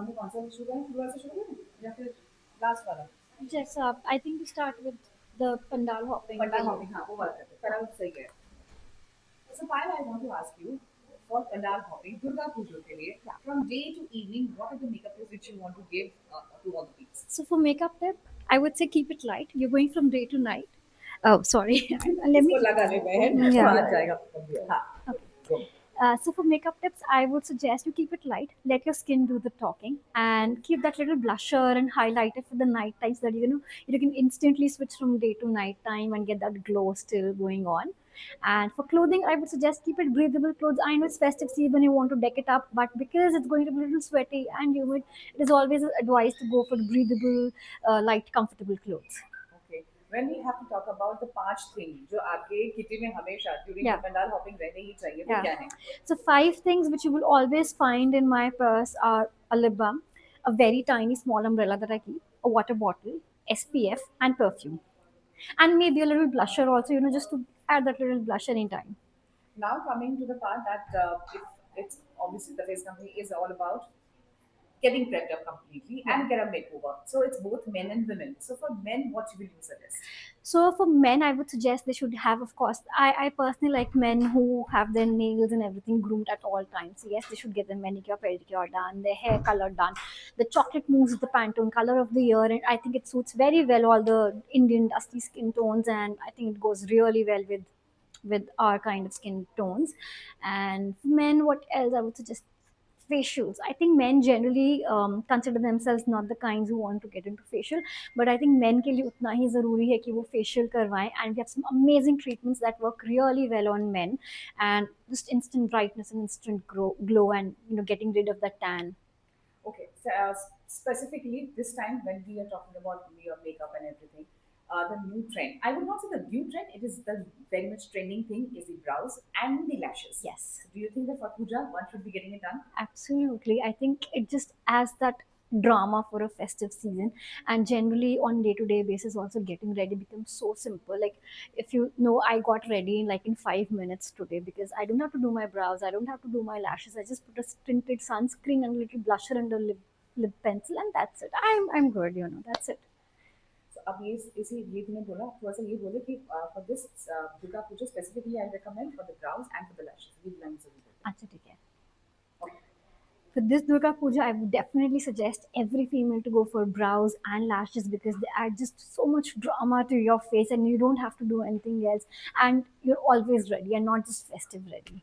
हमने कौन सा शुरू करें, शुरुआत से शुरू करें या फिर लास्ट वाला? Yes, I think we start with the pandal hopping pandal thing. Hopping, हाँ वो बात करते हैं, पहला तो सही है। So Payal, I want to ask you for Pandal hopping, Durga Puja ke liye, Yeah. from day to evening, what are the makeup tips which you want to give to all the peeps? So for makeup tip, I would say keep it light. You're going from day to night. Oh, sorry. Let इसको me. लगाने में तो Yeah. आ जाएगा। हाँ, Okay. go. So for makeup tips, I would suggest you keep it light. Let your skin do the talking, and keep that little blusher and highlighter for the night time, so that you can instantly switch from day to night time and get that glow still going on. And for clothing, I would suggest keep it breathable clothes. I know it's festive season, you want to deck it up, but because it's going to be a little sweaty and humid, it is always advised to go for breathable, light, comfortable clothes. Okay. When we have to talk about the पांच thing जो आपके kitty में हमेशा during the Yeah. Pandal hopping रहने ही चाहिए, वो Yeah. क्या है? So 5 things which you will always find in my purse are a lip balm, a very tiny small umbrella that I keep, a water bottle, SPF, and perfume, and maybe a little blusher also. Just to add that little blush anytime. Now coming to the part that if it's obviously the face company is all about getting prepped up completely Yeah. and get a makeover. So it's both men and women. So for men, what will you suggest? So for men, I would suggest they should have, of course, I personally like men who have their nails and everything groomed at all times. So yes, they should get their manicure, pedicure done, their hair color done. The chocolate mousse is the Pantone color of the year, and I think it suits very well all the Indian dusty skin tones, and I think it goes really well with our kind of skin tones. And for men, what else I would suggest? Facials. I think men generally consider themselves not the kinds who want to get into facial, but I think men के लिए उतना ही ज़रूरी है कि वो facial करवाएं, and we have some amazing treatments that work really well on men, and just instant brightness and instant glow, and getting rid of that tan. Okay, so, specifically this time when we are talking about your makeup and everything, the new trend. I would not say the new trend. It is the very much trending thing is the brows and the lashes. Yes. So do you think that for puja one should be getting it done? Absolutely. I think it just adds that drama for a festive season, and generally on day-to-day basis also getting ready becomes so simple. Like, if I got ready in like in 5 minutes today, because I don't have to do my brows, I don't have to do my lashes, I just put a tinted sunscreen and a little blusher and a lip pencil, and that's it. I'm good, that's it. So अब ये इसी ये तूने बोला थोड़ा सा ये बोले कि for this Durga Puja specifically I recommend for the brows and for the lashes. ये lines जरूर बोलते अच्छा, ठीक है. हैं. Okay. For this Durga Puja, I would definitely suggest every female to go for brows and lashes, because they add just so much drama to your face, and you don't have to do anything else, and you're always ready and not just festive ready.